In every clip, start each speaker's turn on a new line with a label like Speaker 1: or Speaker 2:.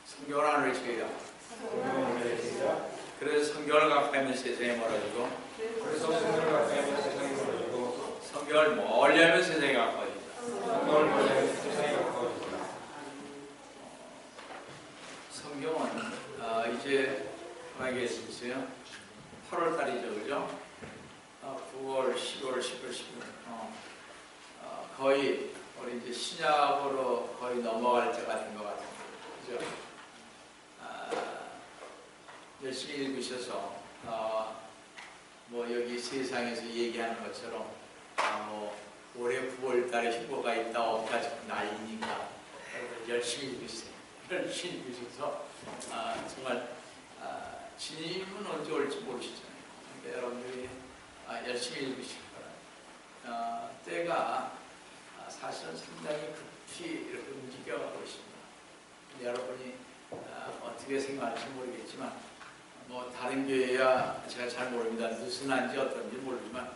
Speaker 1: 성경을 안 외치게요. 그래서 성경을 가까이면 세상에 멀어지고, 성경을 멀리 하면 세상에 가까워진다. 성경은 이제 만약에 있어요. 8월 달이죠, 그죠? 9월, 10월, 11월, 12월. 거의 우리 이제 신약으로 거의 넘어갈 때가 된 것 같아요. 그죠? 열심히 읽으셔서 뭐 여기 세상에서 얘기하는 것처럼 올해 9월 달에 휴거가 있다 없다 지금 난리니까 열심히 읽으세요. 열심히 읽으셔서 정말 진입은 언제 올지 모르시잖아요. 그러니까 여러분들이 열심히 읽으실 거라. 때가 사실은 상당히 급히 이렇게 움직여가고 있습니다. 여러분이 어떻게 생각할지 모르겠지만 뭐 다른 교회야 제가 잘 모릅니다. 느슨한지 어떤지 모르지만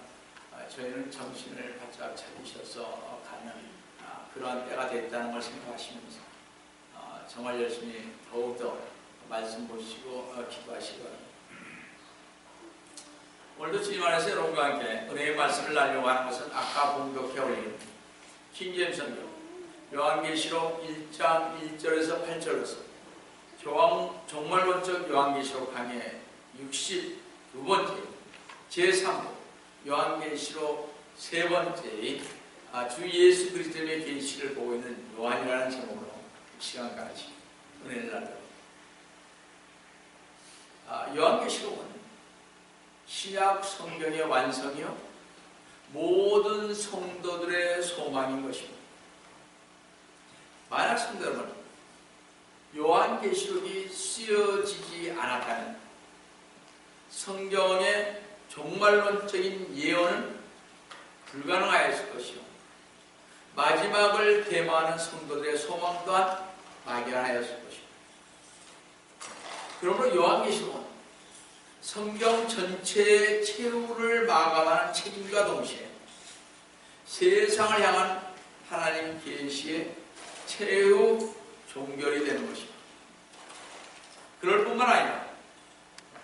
Speaker 1: 저희는 정신을 바짝 차리셔서 가는 그러한 때가 됐다는 걸 생각하시면서 정말 열심히 더욱더 말씀 보시고 기도하시기 바랍니다. 오늘도 주님 안에서 여러분과 함께 은혜의 말씀을 나누려고 하는 것은 아까 봉독해 올린 킹제임스 성경 요한계시록 1장 1절에서 8절로서 종말론적 요한계시록 강의 62번째 제3부 요한계시록 3번째인 주 예수 그리스도의 계시를 보고 있는 요한이라는 제목으로 이 시간까지 은혜를 나누고 요한계시록은 신약 성경의 완성이요 모든 성도들의 소망인 것입니다. 만약 성도 여러분 요한계시록이 쓰여지지 않았다면 성경의 종말론적인 예언은 불가능하였을 것이요 마지막을 대모하는 성도들의 소망 또한 막연하였을 것입니다. 그러므로 요한계시록은 성경 전체의 최후를 마감하는 책임과 동시에 세상을 향한 하나님 계시의 최후 종결이 되는 것입니다. 그럴 뿐만 아니라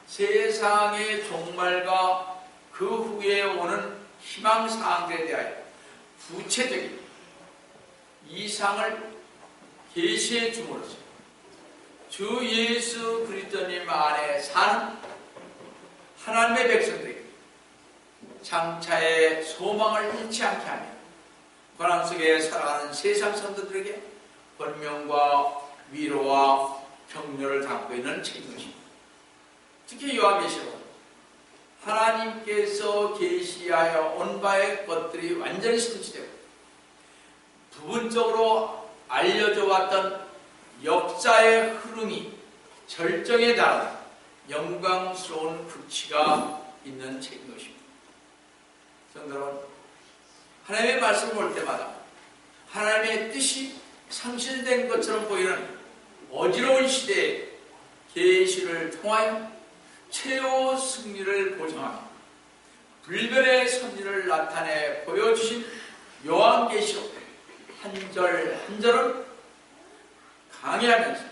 Speaker 1: 세상의 종말과 그 후에 오는 희망사항들에 대하여 구체적인 이상을 계시해 줌으로써 주 예수 그리스도님 안에 사는 하나님의 백성들에게 장차의 소망을 잃지 않게 하며 고난 속에 살아가는 세상 성도들에게 권명과 위로와 격려를 담고 있는 책임입니다. 특히 요한계시록은 하나님께서 계시하여 온 바의 것들이 완전히 성취되고 부분적으로 알려져 왔던 역사의 흐름이 절정에 달하는 영광스러운 극치가 있는 책인 것입니다. 성도 여러분, 하나님의 말씀을 볼 때마다 하나님의 뜻이 상실된 것처럼 보이는 어지러운 시대에 계시를 통하여 최후 승리를 보장하며 불변의 섭리를 나타내 보여주신 요한계시록 한 절 한 절을 강의하면서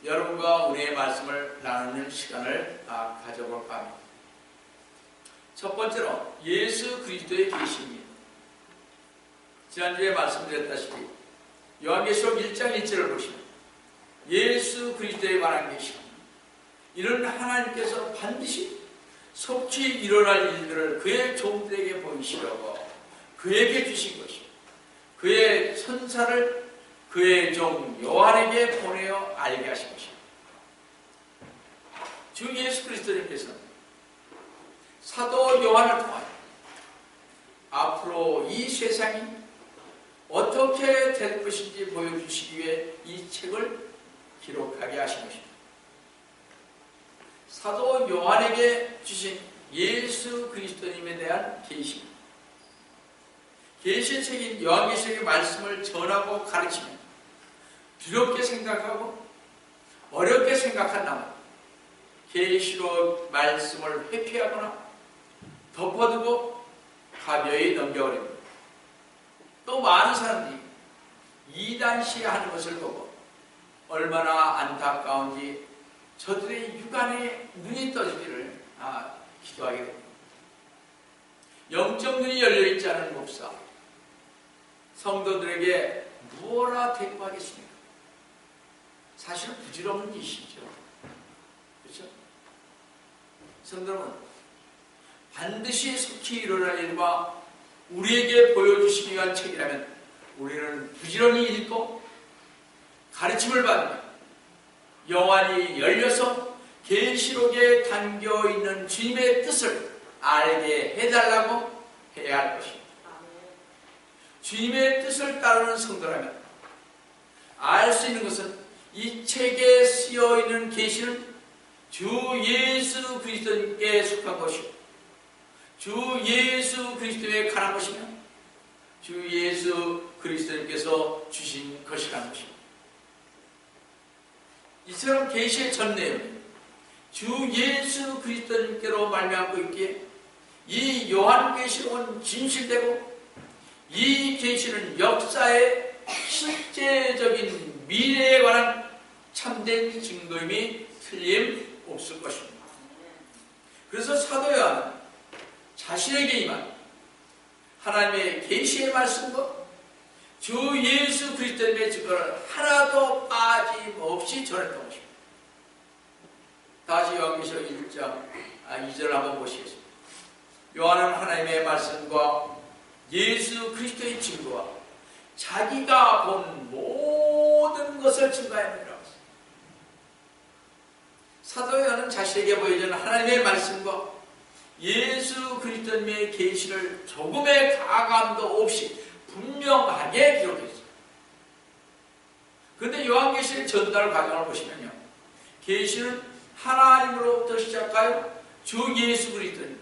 Speaker 1: 여러분과 은혜의 말씀을 나누는 시간을 가져볼까 합니다. 첫 번째로 예수 그리스도의 계시입니다. 지난주에 말씀드렸다시피 요한계시록 1장 1절을 보시면 예수 그리스도에 관한 계시입니다. 이는 하나님께서 반드시 속히 일어날 일들을 그의 종들에게 보이시려고 그에게 주신 것이요 그의 천사를 그의 종 요한에게 보내어 알게 하신 것입니다. 주 예수 그리스도님께서는 사도 요한을 통하여 앞으로 이 세상이 어떻게 될 것인지 보여주시기 위해 이 책을 기록하게 하신 것입니다. 사도 요한에게 주신 예수 그리스도님에 대한 계시, 계시의 책인 요한계시록의 말씀을 전하고 가르치며 두렵게 생각하고 어렵게 생각한다면 계시록 말씀을 회피하거나 덮어두고 가벼이 넘겨버립니다. 또 많은 사람들이 이단시하는 것을 보고 얼마나 안타까운지 저들의 육안에 눈이 떠지기를 기도하게 됩니다. 영적 눈이 열려있지 않은 목사, 성도들에게 무엇라 대꾸하겠습니까? 사실은 부질없는 일이시죠. 그렇죠? 성도 여러분, 반드시 속히 일어날 일과 우리에게 보여주시기 위한 책이라면 우리는 부지런히 읽고 가르침을 받으며 영안이 열려서 계시록에 담겨있는 주님의 뜻을 알게 해달라고 해야 할 것입니다. 주님의 뜻을 따르는 성도라면 알 수 있는 것은 이 책에 쓰여있는 계시는 주 예수 그리스도님께 속한 것이고 주 예수 그리스도에 관한 것이며 주 예수 그리스도님께서 주신 것이라는 것입니다. 이처럼 계시의 전 내용이 주 예수 그리스도님께로 말미암고 있기에 이 요한계시록은 진실되고 이 계시는 역사의 실제적인 미래에 관한 참된 증거임이 틀림없을 것입니다. 그래서 사도 요한은 자신에게 임한 하나님의 계시의 말씀과 주 예수 그리스도의 증거를 하나도 빠짐없이 전했던 것입니다. 다시 요한계시록 1장 2절을 한번 보시겠습니다. 요한은 하나님의 말씀과 예수 그리스도의 증거와 자기가 본 모든 것을 증거합니다. 사도 요한은 자신에게 보여주는 하나님의 말씀과 예수 그리스도님의 계시를 조금의 가감도 없이 분명하게 기록했어요. 그런데 요한계시의 전달 과정을 보시면요, 계시는 하나님으로부터 시작하여 주 예수 그리스도님,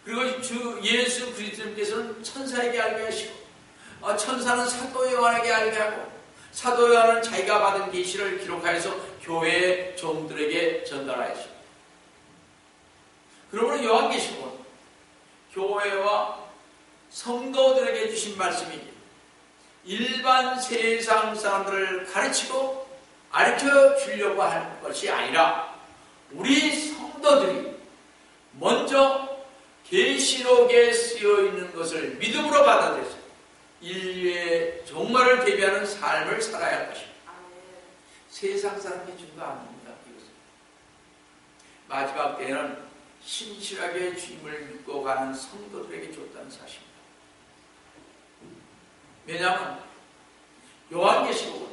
Speaker 1: 그리고 주 예수 그리스도님께서는 천사에게 알게 하시고 천사는 사도 요한에게 알게 하고 사도 요한은 자기가 받은 계시를 기록하여서 교회의 종들에게 전달하였습니다. 그러므로 요한계시록은 교회와 성도들에게 주신 말씀이 일반 세상 사람들을 가르치고 가르쳐 주려고 하는 것이 아니라 우리 성도들이 먼저 계시록에 쓰여 있는 것을 믿음으로 받아들여서 인류의 종말을 대비하는 삶을 살아야 할 것입니다. 세상 사람이 준 거 아닙니다. 이것은. 마지막 때에는 신실하게 주님을 믿고 가는 성도들에게 줬다는 사실입니다. 왜냐하면 요한계시록은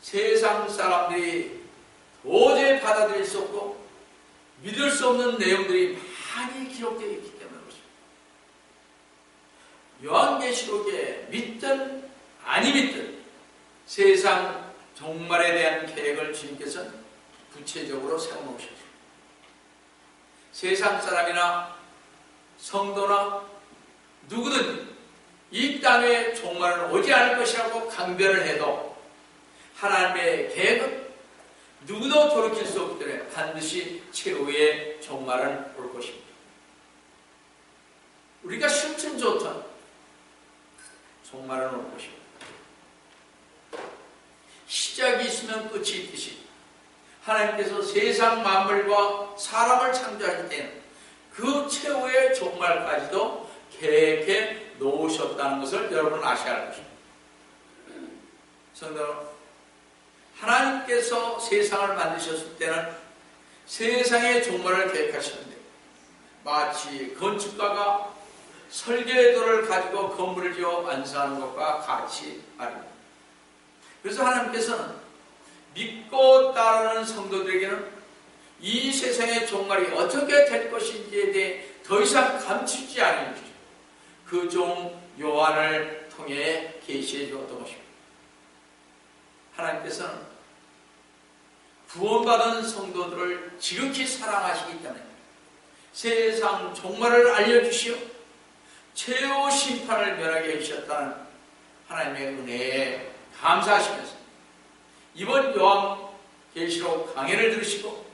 Speaker 1: 세상 사람들이 도저히 받아들일 수 없고 믿을 수 없는 내용들이 많이 기록되어 있기 때문에 그렇습니다. 요한계시록에 믿든 아니 믿든 세상 종말에 대한 계획을 주님께서는 구체적으로 세워놓으셨습니다. 세상 사람이나 성도나 누구든 이 땅에 종말은 오지 않을 것이라고 강변을 해도 하나님의 계획은 누구도 돌이킬 수 없기 때문에 반드시 최후의 종말은 올 것입니다. 우리가 싫든 좋든 종말은 올 것입니다. 시작이 있으면 끝이 있듯이 하나님께서 세상 만물과 사람을 창조하실 때는 그 최후의 종말까지도 계획해 놓으셨다는 것을 여러분 아셔야 할 것입니다. 성도 여러분, 하나님께서 세상을 만드셨을 때는 세상의 종말을 계획하셨는데 마치 건축가가 설계도를 가지고 건물을 지어 완성하는 것과 같이 말입니다. 그래서 하나님께서는 믿고 따르는 성도들에게는 이 세상의 종말이 어떻게 될 것인지에 대해 더 이상 감추지 않은 것이죠. 그 종 요한을 통해 계시해 주었던 것입니다. 하나님께서는 구원받은 성도들을 지극히 사랑하시기 때문에 세상 종말을 알려주시어 최후 심판을 면하게 해주셨다는 하나님의 은혜에 감사하시면서 이번 요한계시록 강해를 들으시고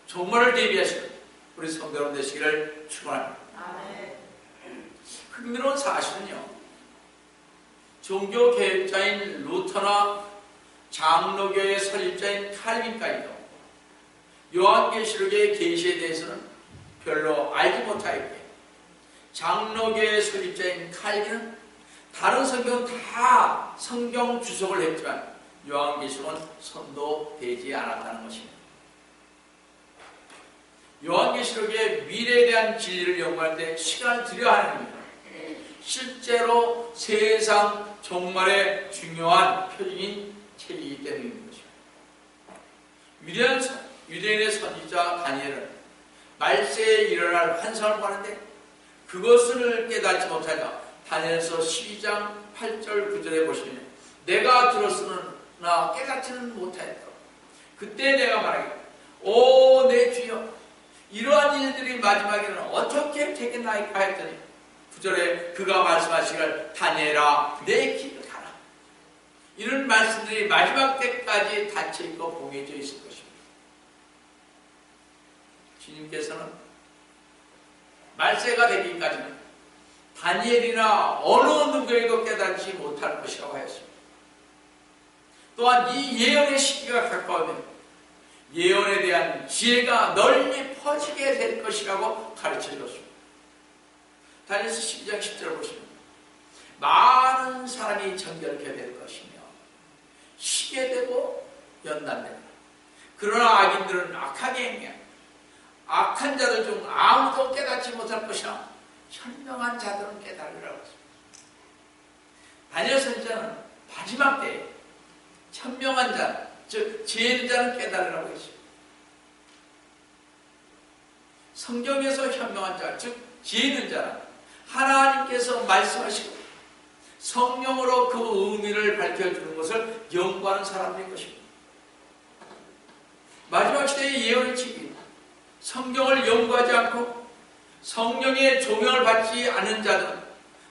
Speaker 1: 종말을 대비하시는 우리 성도 여러분 되시기를 축원합니다. 흥미로운 사실은요, 종교개혁자인 루터나 장로교의 설립자인 칼빈까지도 요한계시록의 계시에 대해서는 별로 알지 못하였기에 장로교의 설립자인 칼빈은 다른 성경은 다 성경 주석을 했지만 요한계시록은 선도되지 않았다는 것입니다. 요한계시록의 미래에 대한 진리를 연구할 때 시간을 들여야 하는 겁니다. 실제로 세상 종말의 중요한 표징인 책이기 때문인 것입니다. 유대인의 선지자 다니엘은 말세에 일어날 환상을 보는데 그것을 깨닫지 못하자 다니엘서 12장 8절 9절에 보시면 내가 들었으나 깨닫지는 못하였다. 그때 내가 말하기를 오 내 주여 이러한 일들이 마지막에는 어떻게 되겠나이까 했더니 9절에 그가 말씀하시기를 다니엘아 내 길을 가라. 이런 말씀들이 마지막 때까지 닫혀있고 봉해져 있을 것입니다. 주님께서는 말세가 되기까지는 다니엘이나 어느 누구에도 깨닫지 못할 것이라고 하였습니다. 또한 이 예언의 시기가 가까우면 예언에 대한 지혜가 널리 퍼지게 될 것이라고 가르쳐줬습니다. 다니엘서 12장 10절을 보시면 많은 사람이 정결케 될 것이며 시게 되고 연단되라. 그러나 악인들은 악하게 행하며 악한 자들 중 아무도 깨닫지 못할 것이나 현명한 자들은 깨달으라고 했습니다. 다니엘 선지자는 마지막 때에 현명한 자, 즉 지혜 있는 자는 깨달으라고 했습니다. 성경에서 현명한 자, 즉 지혜 있는 자는 하나님께서 말씀하시고 성령으로 그 의미를 밝혀주는 것을 연구하는 사람들인 것입니다. 마지막 시대의 예언의 책이 성경을 연구하지 않고 성령의 조명을 받지 않은 자들은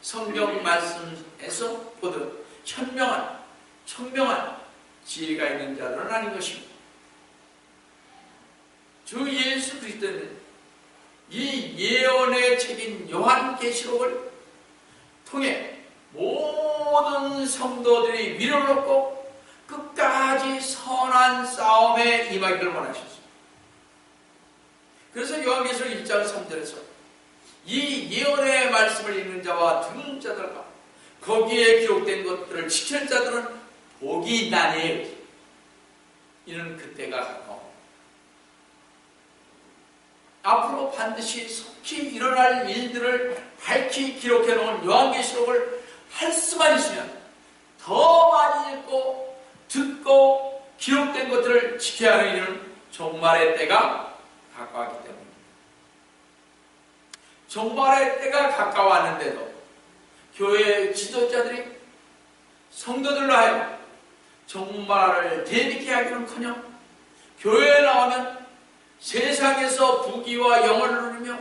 Speaker 1: 성경 말씀에서 보듯 현명한 지혜가 있는 자들은 아닌 것입니다. 주 예수 그리스도는 이 예언의 책인 요한계시록을 통해 모든 성도들이 위로를 얻고 끝까지 선한 싸움에 임하기를 원하셨습니다. 그래서 요한계시록 1장 3절에서 이 예언의 말씀을 읽는 자와 듣는 자들과 거기에 기록된 것들을 지키는 자들은 복이 있나니 이는 그때가 가까워 앞으로 반드시 속히 일어날 일들을 밝히 기록해 놓은 요한계시록을 할 수만 있으면 더 많이 읽고 듣고 기록된 것들을 지켜야 하는 일은 종말의 때가 가까웠기 때문입니다. 종말의 때가 가까웠는데도 교회 지도자들이 성도들로 하여금 종말을 대비케 하기는커녕 교회에 나오면 세상에서 부귀와 영원을 누리며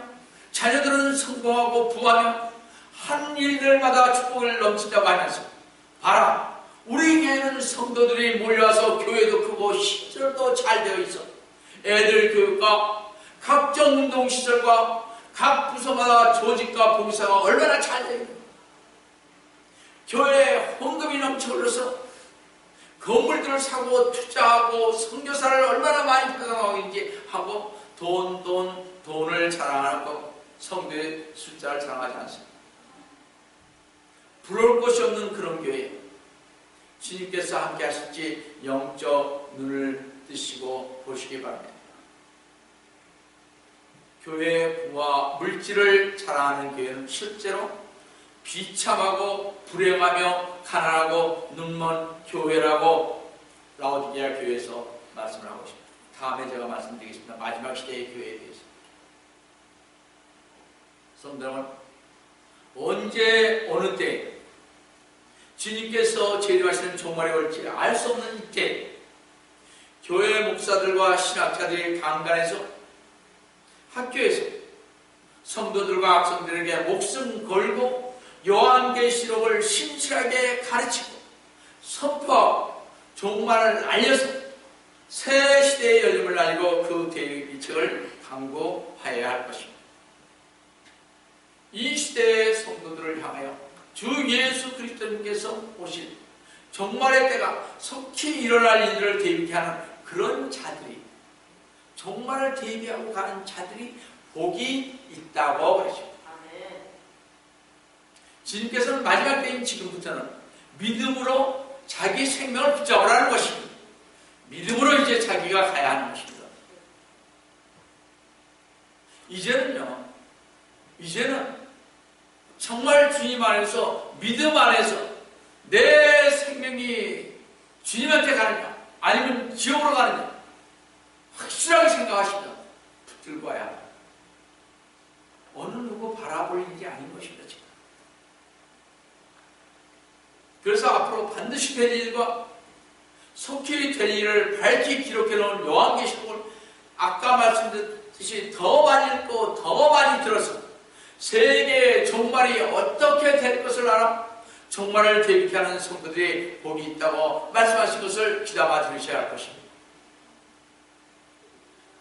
Speaker 1: 자녀들은 성공하고 부하며 한 일들마다 축복을 넘친다고 하면서 봐라 우리 교회는 성도들이 몰려와서 교회도 크고 시설도 잘 되어 있어 애들 교육과 각종 운동시설과 각 부서마다 조직과 봉사가 얼마나 잘 되어 있는 교회에 헌금이 넘쳐 흘러서 건물들을 사고 투자하고 선교사를 얼마나 많이 파송하고 있는지 하고 돈을 자랑하고 성도의 숫자를 자랑하지 않습니다. 부러울 것이 없는 그런 교회 주님께서 함께 하실지 영적 눈을 뜨시고 보시기 바랍니다. 교회의 부와 물질을 자랑하는 교회는 실제로 비참하고 불행하며 가난하고 눈먼 교회라고 라오디게아 교회에서 말씀을 하고 있습니다. 다음에 제가 말씀드리겠습니다. 마지막 시대의 교회에 대해서. 성도 여러분, 언제 어느 때 주님께서 재림하시는 종말이 올지 알 수 없는 이때 교회 목사들과 신학자들이 강단에서 학교에서 성도들과 학생들에게 목숨 걸고 요한계시록을 신실하게 가르치고 선포하고 종말을 알려서 새 시대의 열림을 알고 그 대비책을 강구하여야 할 것입니다. 이 시대의 성도들을 향하여 주 예수 그리스도님께서 오실 종말의 때가 속히 일어날 일들을 대비케 하는 그런 자들이, 종말을 대비하고 가는 자들이 복이 있다고 그러죠. 주님께서는 마지막 때인 지금부터는 믿음으로 자기 생명을 붙잡으라는 것입니다. 믿음으로 이제 자기가 가야 하는 것입니다. 이제는 정말 주님 안에서, 믿음 안에서 내 생명이 주님한테 가느냐 아니면 지옥으로 가느냐 확실하게 생각하시면 붙들고 와야 합니다. 어느 누구 바라볼 일이 아닌 것입니다. 지금. 그래서 앞으로 반드시 될 일과 속히 될 일을 밝히 기록해 놓은 요한계시록을 아까 말씀드렸듯이 더 많이 읽고 더 많이 들어서 세계의 종말이 어떻게 될 것을 알아 종말을 대비케 하는 성도들이 복이 있다고 말씀하신 것을 귀담아 들으셔야 할 것입니다.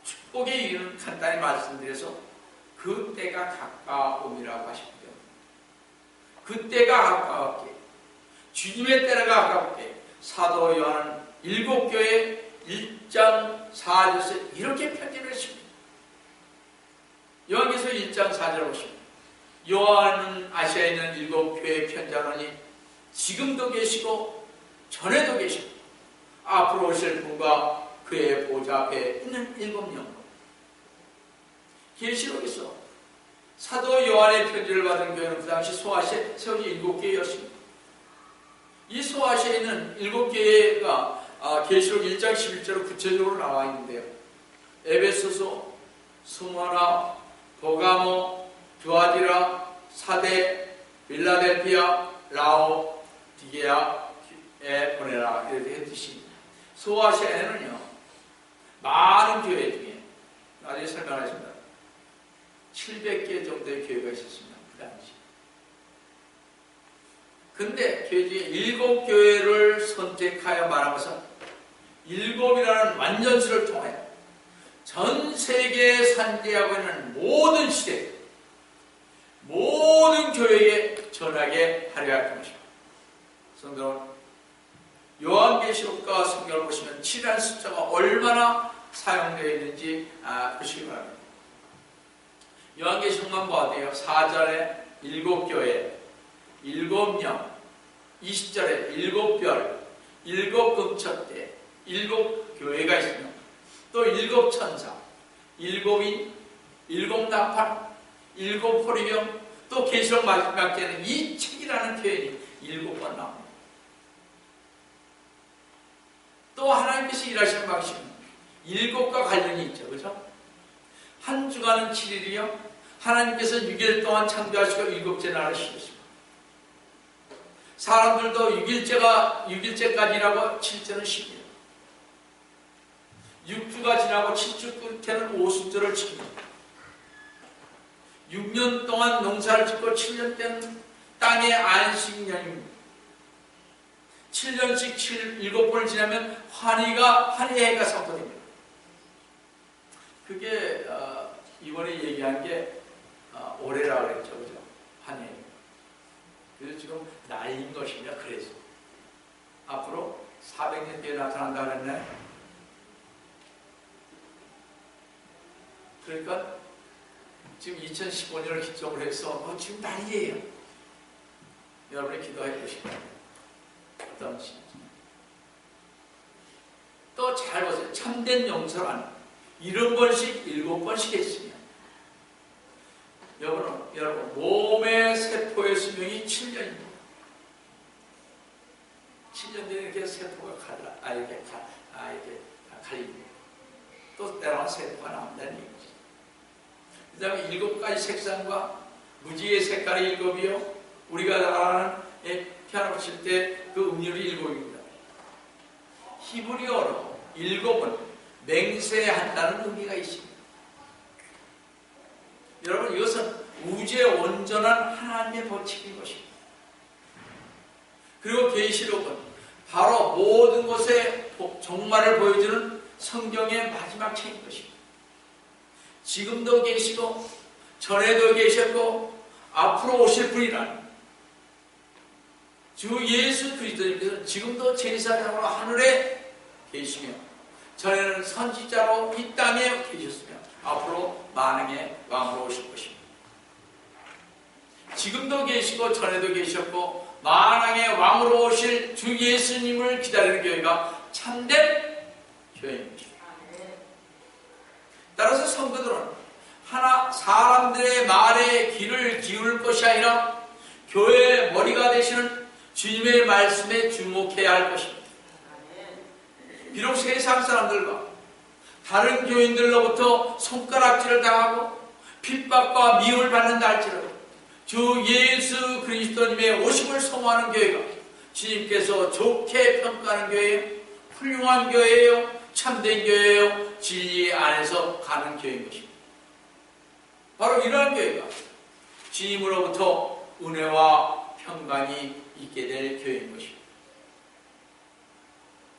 Speaker 1: 축복의 이유는 간단히 말씀드려서 그 때가 가까움이라고 하십니다. 그 때가 가까웠기에, 주님의 때가 가깝게 사도 요한은 7교회 1장 4절에서 이렇게 편지를 했습니다. 요한계시록 1장 4절 보시면 요한은 아시아에 있는 7교회에 편지하노니 지금도 계시고 전에도 계시고 앞으로 오실 분과 그의 보좌 앞에 있는 7명. 계시록에서 사도 요한의 편지를 받은 교회는 그 당시 소아시아에 세워진 7교회였습니다. 이 소아시아에 있는 7교회가 계시록 1장 11절로 구체적으로 나와 있는데요. 에베소서, 스무나, 버가모, 두아디라, 사대, 빌라델피아, 라오디게아에 보내라 이렇게 했듯이 소아시아에는요 많은 교회 중에 나중에 설명하겠습니다. 700개 정도의 교회가 있었습니다. 그 당시. 근데 교회 중에 7교회를 선택하여 말하면서 7이라는 완전수를 통하여 전 세계에 산재하고 있는 모든 시대, 모든 교회에 전하게 하려 할 것입니다. 성도 여러분, 요한계시록과 성경을 보시면 7이라는 숫자가 얼마나 사용되어 있는지 보시기 바랍니다. 요한계시록만 봐도요, 4절에 7교회, 7명, 20절에 7별, 7금천대, 7교회가 있으며 또 7천사, 7인, 7나팔, 7호리병, 또 계시록 마지막 때는 이 책이라는 표현이 7번 나옵니다. 또 하나님께서 일하시는 방식은 7과 관련이 있죠. 그죠? 한 주간은 7일이요. 하나님께서 6일 동안 창조하시고 7째 날을 쉬셨습니다. 사람들도 6일째까지라고 7절은 쉽니다. 6주가 지나고 7주 끝에는 오순절을 지킵니다. 6년 동안 농사를 짓고 7년 때는 땅의 안식년입니다. 7년씩 7번을 지나면 환희해가 선포됩니다. 그게 이번에 얘기한 게 올해라 그랬죠. 그죠? 환희. 그래서 지금 나이인 것입니다. 그래서 앞으로 400년 뒤에 나타난다 그랬나요? 그러니까 지금 2015년을 기점으로 해서 지금 난리예요. 여러분이 기도해 보시고 어떤 시인지 또 잘 보세요. 참된 용서란 7번씩 7번씩 했으면 여러분 몸의 세포의 수명이 7년입니다. 7년 뒤에 이렇게 세포가 이렇게 갈립니다. 또 때로는 세포가 나온다는 얘기죠. 그 다음에 7가지 색상과 무지의 색깔이 7이요. 우리가 아는 피아노 칠 때 그 음률이 7입니다. 히브리어로 7은 맹세한다는 의미가 있습니다. 여러분 이것은 우주의 온전한 하나님의 법칙인 것입니다. 그리고 계시록은 바로 모든 것의 종말을 보여주는 성경의 마지막 책인 것입니다. 지금도 계시고 전에도 계셨고 앞으로 오실 분이란 주 예수 그리스도님께서는 지금도 제사장으로 하늘에 계시며 전에는 선지자로 이 땅에 계셨으며 앞으로 만왕의 왕으로 오실 것입니다. 지금도 계시고 전에도 계셨고 만왕의 왕으로 오실 주 예수님을 기다리는 교회가 참된 교회입니다. 따라서 성도들은 하나 사람들의 말에 귀를 기울일 것이 아니라 교회의 머리가 되시는 주님의 말씀에 주목해야 할 것입니다. 비록 세상 사람들과 다른 교인들로부터 손가락질을 당하고 핍박과 미움을 받는다 할지라도 주 예수 그리스도님의 오심을 소망하는 교회가 주님께서 좋게 평가하는 교회예요. 훌륭한 교회예요. 참된 교회예요. 진리 안에서 가는 교회인 것입니다. 바로 이러한 교회가 주님으로부터 은혜와 평강이 있게 될 교회인 것입니다.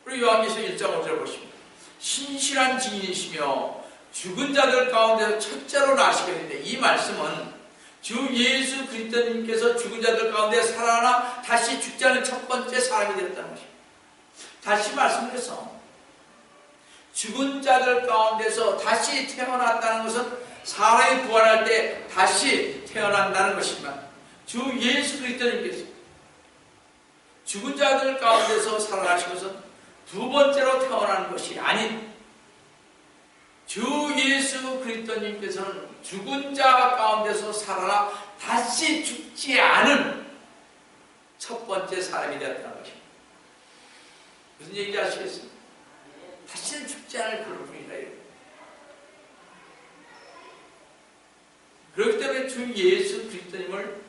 Speaker 1: 우리 요한계시록 1장 5절 보십니다. 신실한 증인이시며 죽은 자들 가운데서 첫째로 나시겠는데 이 말씀은 주 예수 그리스도님께서 죽은 자들 가운데 살아나 다시 죽지 않은 첫 번째 사람이 되었다는 것입니다. 다시 말씀드려서 죽은 자들 가운데서 다시 태어났다는 것은 사람이 부활할 때 다시 태어난다는 것이지만 주 예수 그리스도님께서 죽은 자들 가운데서 살아나신 것은 두 번째로 태어나는 것이 아닌 주 예수 그리스도님께서는 죽은 자 가운데서 살아나 다시 죽지 않은 첫 번째 사람이 되었다는 것입니다. 무슨 얘기인지 아시겠습니까? 다시는 죽지 않을 그런 분이다. 그렇기 때문에 주 예수 그리스도님을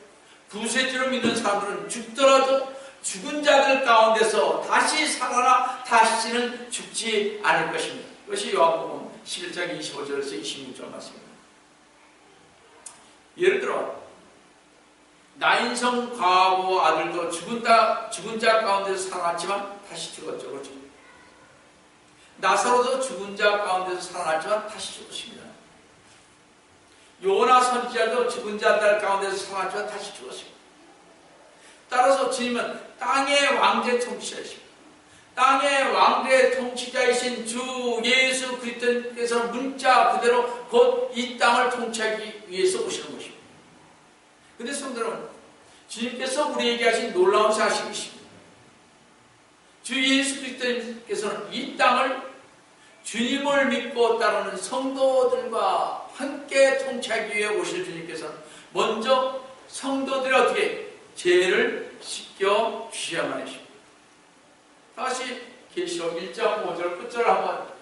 Speaker 1: 구세주로 믿는 사람들은 죽더라도 죽은 자들 가운데서 다시 살아나 다시는 죽지 않을 것입니다. 이것이 요한복음 11장 25절에서 26절 말씀입니다. 예를 들어 나인성 과부 아들도 죽은 자 가운데서 살아났지만 다시 죽었죠. 그렇죠? 나사로도 죽은 자 가운데서 살아났지만 다시 죽었습니다. 요나 선지자도 죽은 자들 가운데서 살아났지만 다시 죽었습니다. 따라서 주님은 땅의 왕제 통치자이십니다. 땅의 왕대 통치자이신 주 예수 그리스도께서는 문자 그대로 곧 이 땅을 통치하기 위해서 오시는 것입니다. 그런데 성도는 주님께서 우리에게 하신 놀라운 사실이십니다. 주 예수 그리스도께서는 이 땅을 주님을 믿고 따르는 성도들과 함께 통치하기 위해 오실 주님께서는 먼저 성도들이 어떻게 죄를 씻겨 주셔야만 하십니다. 다시 계시록 1장 5절 끝절을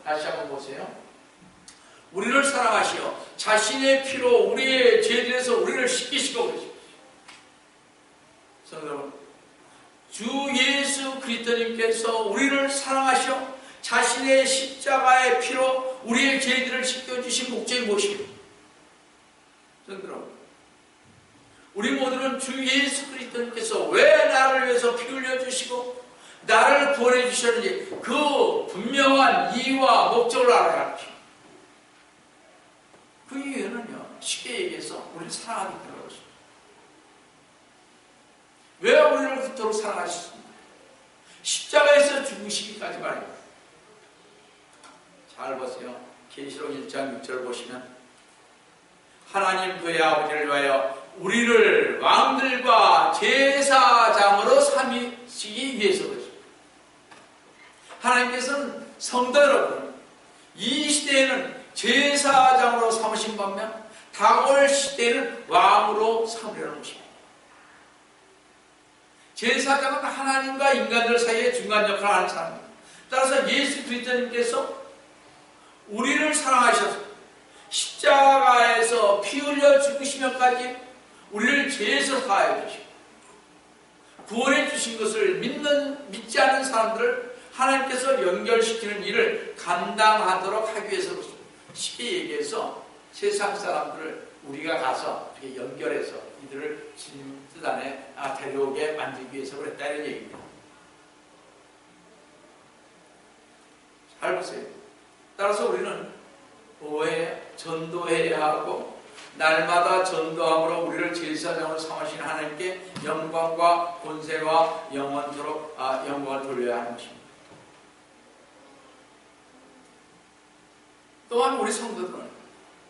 Speaker 1: 다시 한번 보세요. 우리를 사랑하시어 자신의 피로 우리의 죄들에서 우리를 씻기시고 그러십니다. 여러분, 주 예수 그리스도님께서 우리를 사랑하시어 자신의 십자가의 피로 우리의 죄들을 씻겨주신 목적이 무엇입니까? 여러분, 우리 모두는 주 예수 그리스도님께서 왜 나를 위해서 피 흘려주시고 나를 구원해 주셨는지 그 분명한 이유와 목적을 알아야 합니다. 그 이유는요, 쉽게 얘기해서 우리를 사랑하기 때문에 그렇습니다. 왜 우리를 그토록 사랑하셨습니까? 십자가에서 죽으시기까지 말입니다. 잘 보세요. 계시록 1장 6절 보시면 하나님 그의 아버지를 위하여 우리를 왕들과 제사장으로 삼으시기 위해서 그렇습니다. 하나님께서는 성도 여러분, 이 시대에는 제사장으로 삼으신 반면 다가올 시대에는 왕으로 삼으려는 것입니다. 제사장은 하나님과 인간들 사이에 중간 역할을 하는 사람입니다. 따라서 예수 그리스도님께서 우리를 사랑하셔서 십자가에서 피 흘려 죽으시면까지 우리를 죄에서 사하여 주시고 구원해 주신 것을 믿지 않는 사람들을 하나님께서 연결시키는 일을 감당하도록 하기 위해서 그렇습니다. 쉽게 얘기해서 세상 사람들을 우리가 가서 이렇게 연결해서 이들을 주님 뜻 안에 데려오게 만들기 위해서 그랬다 이런 얘기입니다. 잘 보세요. 따라서 우리는 전도해야 하고 날마다 전도함으로 우리를 제사장으로 삼으신 하나님께 영광과 권세와 영원토록 영광을 돌려야 하는 것입니다. 또한 우리 성도들은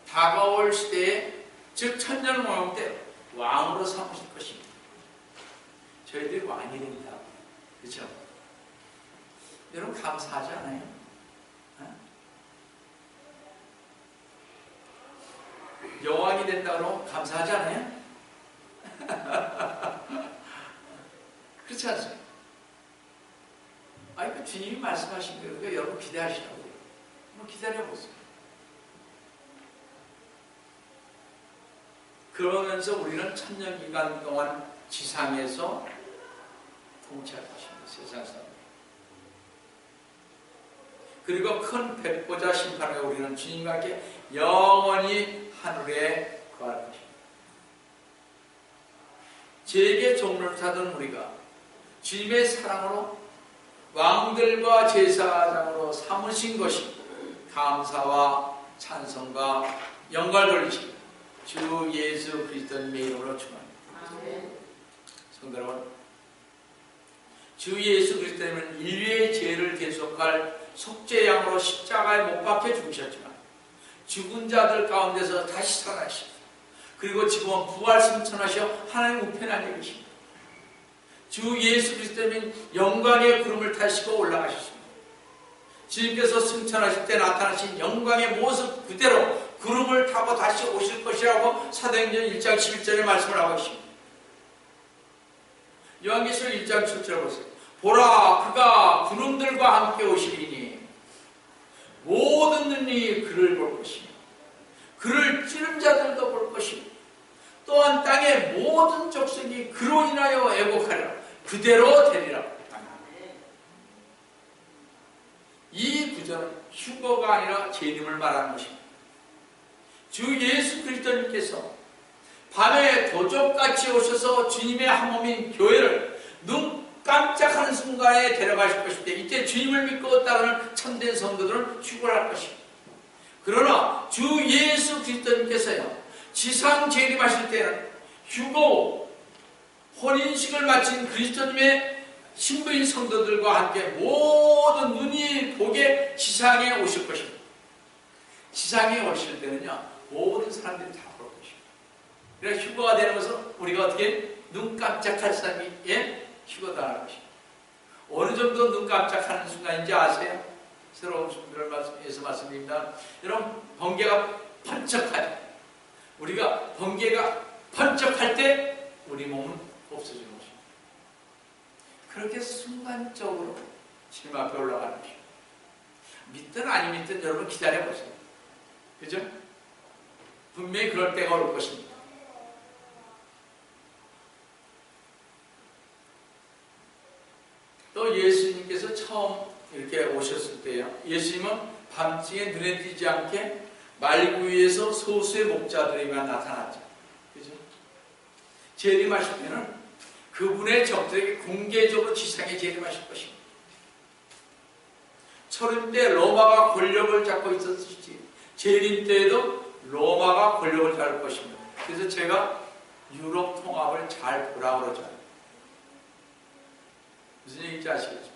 Speaker 1: 다가올 시대에 즉 천년왕국 때 왕으로 삼으실 것입니다. 저희들이 왕이 됩니다. 그렇죠? 여러분 감사하지 않아요? 여왕이 된다고 감사하지 않아요? 그렇지 않습니까? 아니, 그 주님이 말씀하신 거예요. 그러니까 여러분 기대하시라고요. 한번 기다려보세요. 그러면서 우리는 천년 기간 동안 지상에서 통치할 것입니다. 세상 사람. 그리고 큰 백보자 심판에 우리는 주님과 함께 영원히 하늘에 거할 것입니다. 제게 종로를 타던 우리가 주님의 사랑으로 왕들과 제사장으로 삼으신 것이 감사와 찬송과 영광을 돌리십니다. 주 예수 그리스도님의 이름으로 축원합니다. 성도 여러분, 주 예수 그리스도님은 인류의 죄를 대속할 속죄양으로 십자가에 못 박혀 죽으셨지만 죽은 자들 가운데서 다시 살아나시고 그리고 지금은 부활 승천하셔 하나님 우편에 앉아 계십니다. 주 예수 그리스도님은 영광의 구름을 타시고 올라가셨습니다. 주님께서 승천하실 때 나타나신 영광의 모습 그대로 구름을 타고 다시 오실 것이라고 사도행전 1장 11절에 말씀을 하고 있습니다. 요한계시록 1장 7절 보세요. 보라, 그가 구름들과 함께 오시리니 모든 눈이 그를 볼 것이며 그를 찌른 자들도 볼 것이며 또한 땅의 모든 족속이 그로 인하여 애곡하리라. 그대로 되리라. 이 구절은 휴거가 아니라 재림을 말하는 것입니다. 주 예수 그리스도님께서 밤에 도적같이 오셔서 주님의 한 몸인 교회를 눈 깜짝하는 순간에 데려가실 것인데 이때 주님을 믿고 따르는 참된 성도들은 휴거할 것입니다. 그러나 주 예수 그리스도님께서요 지상 재림하실 때는 휴거 혼인식을 마친 그리스도님의 신부인 성도들과 함께 모든 눈이 보게 지상에 오실 것입니다. 지상에 오실 때는요 모든 사람들이 다 볼 것입니다. 그래서 휴거가 되는 것은 우리가 어떻게 눈 깜짝할 사람이 휴거당할 것입니다. 어느 정도 눈 깜짝하는 순간인지 아세요? 새로운 준비를 위해서 말씀드립니다. 여러분 번개가 번쩍하죠. 우리가 번개가 번쩍할 때 우리 몸은 없어지는 것입니다. 그렇게 순간적으로 주님 앞에 올라가는 것입니다. 믿든 아니 믿든 여러분 기다려보세요. 그죠? 분명히 그럴 때가 올 것입니다. 또 예수님께서 처음 이렇게 오셨을 때요. 예수님은 밤중에 눈에 띄지 않게 말구 위에서 소수의 목자들에게만 나타났죠. 그죠? 재림하실 때는 그분의 적들에게 공개적으로 지상에 재림하실 것입니다. 초림 때 로마가 권력을 잡고 있었을지 재림 때에도 로마가 권력을 잡을 것입니다. 그래서 제가 유럽 통합을 잘 보라고 그러잖아요. 무슨 얘기인지 아시겠죠?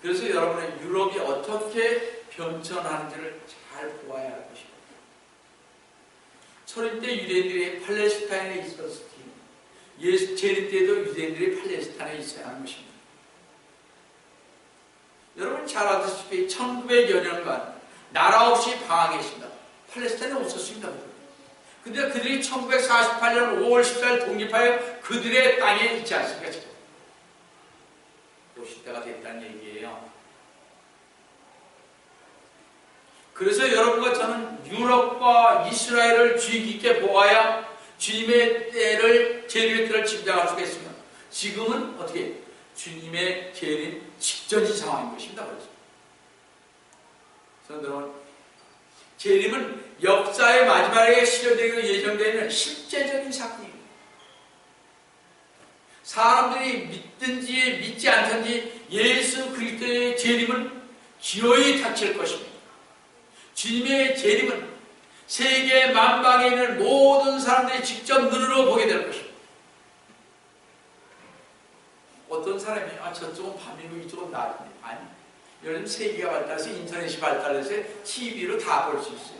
Speaker 1: 그래서 여러분의 유럽이 어떻게 변천하는지를 잘 보아야 할 것입니다. 초림 때 유대인들이 팔레스타인에 있었을 때 재림 때에도 유대인들이 팔레스타인에 있어야 하는 것입니다. 여러분 잘 아시다시피 1900여 년간 나라 없이 방황했습니다. 팔레스타인에 없었습니다. 근데 그들이 1948년 5월 14일 독립하여 그들의 땅에 있지 않습니까? 지금. 오실 때가 됐다는 얘기예요. 그래서 여러분과 저는 유럽과 이스라엘을 주의 깊게 보아야 주님의 때를, 재림의 때를 짐작할 수가 있습니다. 지금은 어떻게? 주님의 재림 직전인 상황인 것입니다. 그렇죠? 여러분, 재림은 역사의 마지막에 실현되기로 예정되어 있는 실제적인 사건입니다. 사람들이 믿든지 믿지 않든지 예수 그리스도의 재림은 기어이 닥칠 것입니다. 주님의 재림은 세계 만방에 있는 모든 사람들이 직접 눈으로 보게 될 것입니다. 어떤 사람이 저쪽은 밤이고 이쪽은 낮이네. 아니, 요즘 세계가 발달해서 인터넷이 발달해서 TV로 다 볼 수 있어요.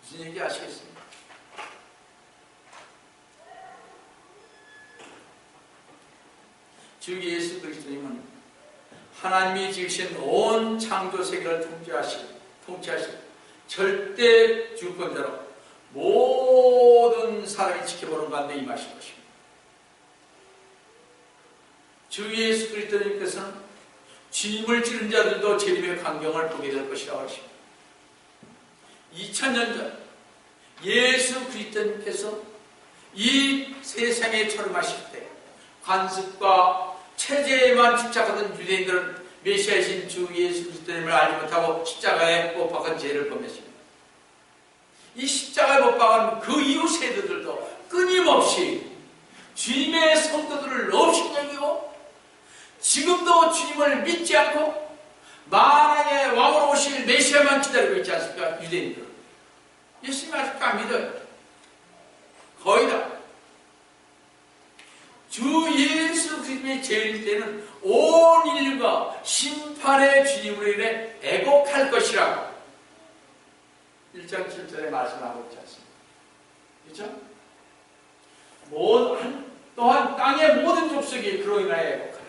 Speaker 1: 무슨 얘기 아시겠습니까? 주 예수 그리스도님은 하나님이 지으신 온 창조 세계를 통치하시고 절대 주권자로 모든 사람이 지켜보는 가운데 임하신 것입니다. 주 예수 그리스도님께서는 주님을 찌른 자들도 재림의 광경을 보게 될 것이라고 하십니다. 2000년 전 예수 그리스도님께서 이 세상에 출현하실 때 관습과 체제에만 집착하던 유대인들은 메시아이신 주 예수 그리스도님을 알지 못하고 십자가에 못 박은 죄를 범했습니다. 이 십자가에 못 박은 그 이후 세대들도 끊임없이 주님의 성도들을 없이 여기고 지금도 주님을 믿지 않고 만왕의 왕으로 오실 메시아만 기다리고 있지 않습니까? 유대인들은. 예수님 아직도 안 믿어요. 거의 다. 주 예수 그리스도의 재림 때는 온 인류가 심판의 주님으로 인해 애곡할 것이라고 1장 7절에 말씀하고 있지 않습니까? 그렇죠? 또한 땅의 모든 족속이 그로 인하여 애곡하라.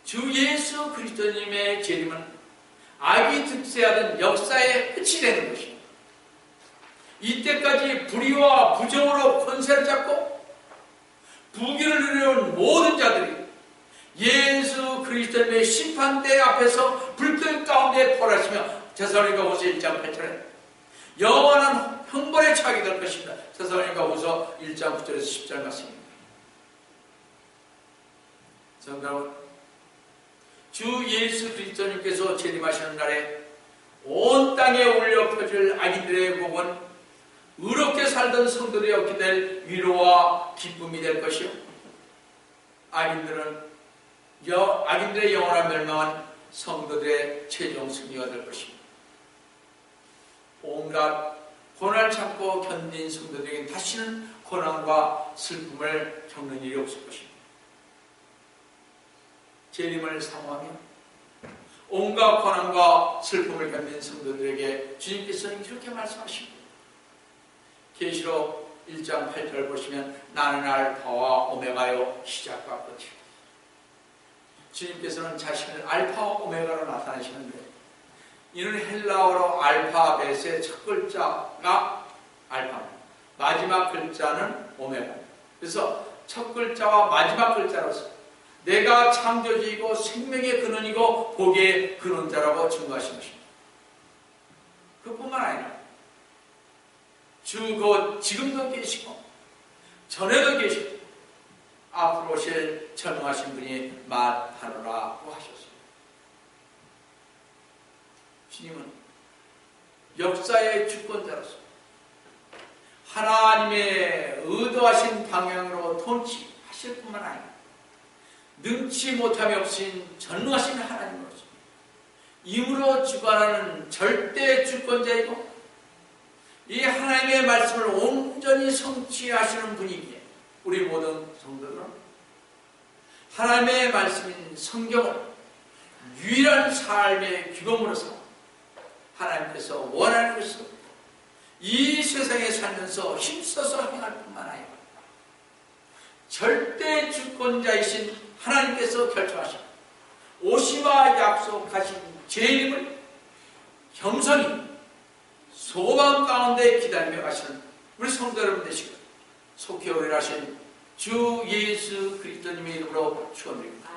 Speaker 1: 주 예수 그리스도님의 재림은 악이 득세하던 역사의 끝이 되는 것입니다. 이때까지 불의와 부정으로 권세를 잡고 부귀를 누려온 모든 자들이 예수 그리스도의 심판대 앞에서 불길 가운데 pol하시며 데살로니가후서 1장 8절에 영원한 형벌에 처하게 될 것입니다. 데살로니가후서 1장 9절에서 10절 말씀입니다. 성도 주 예수 그리스도님께서 재림하시는 날에 온 땅에 울려 퍼질 악인들의 목은 의롭게 살던 성도들이 얻게 될 위로와 기쁨이 될 것이요. 악인들의 영원한 멸망은 성도들의 최종 승리가 될 것입니다. 온갖 고난을 참고 견딘 성도들에게는 다시는 고난과 슬픔을 겪는 일이 없을 것입니다. 재림을 사모하며 온갖 고난과 슬픔을 견딘 성도들에게 주님께서는 이렇게 말씀하십니다. 계시록 1장 8절 보시면 나는 알파와 오메가요 시작과 끝이다. 주님께서는 자신을 알파와 오메가로 나타내시는데 이는 헬라어로 알파벳의 첫 글자가 알파입니다. 마지막 글자는 오메가입니다. 그래서 첫 글자와 마지막 글자로서 내가 창조주이고 생명의 근원이고 복의 근원자라고 증거하신 것입니다. 그뿐만 아니라 주 지금도 계시고 전에도 계시고 앞으로 오실 전능하신 분이 마하노라고 하셨습니다. 주님은 역사의 주권자로서 하나님의 의도하신 방향으로 통치하실 뿐만 아니라 능치 못함이 없으신 전능하신 하나님으로서 임으로 주관하는 절대 주권자이고 이 하나님의 말씀을 온전히 성취하시는 분이기에 우리 모든 성도들은 하나님의 말씀인 성경을 유일한 삶의 규범으로 삼아 하나님께서 원하는 것을 이 세상에 살면서 힘써서 행할 뿐만 아니라 절대 주권자이신 하나님께서 결정하신 오시와 약속하신 재림을 겸손히 소망 가운데 기다리며 가시는 우리 성도 여러분 되시고 속히 오리라 하신 주 예수 그리스도님의 이름으로 축원드립니다.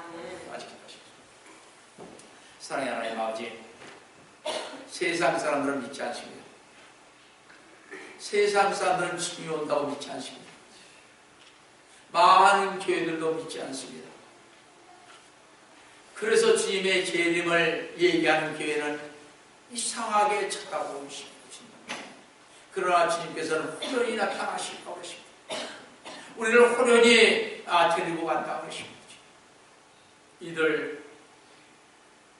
Speaker 1: 아직 기도하십시오. 사랑의 하나님 아버지, 세상 사람들은 믿지 않습니다. 세상 사람들은 주님이 온다고 믿지 않습니다. 많은 교회들도 믿지 않습니다. 그래서 주님의 재림을 얘기하는 교회는 이상하게 쳐다보고 있습니다. 그러나 주님께서는 호련히 나타나실 것입니다. 우리를 호련히 데리고 간다고 하십니다. 이들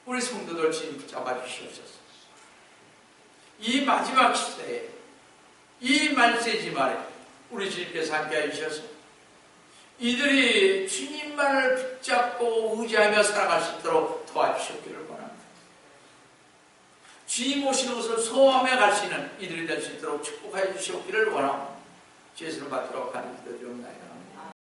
Speaker 1: 우리 성도들 주님 붙잡아 주시옵소서. 이 마지막 시대에 이 말세지 말에 우리 주님께서 함께해 주셔서 이들이 주님만을 붙잡고 의지하며 살아갈 수 있도록 도와주시기를 원합니다. 주님 오시는 것을 소원하며 갈 수 있는 이들이 될 수 있도록 축복하여 주시기를 원합니다. 주의 손을 받도록 하는 기도 드리옵나이다.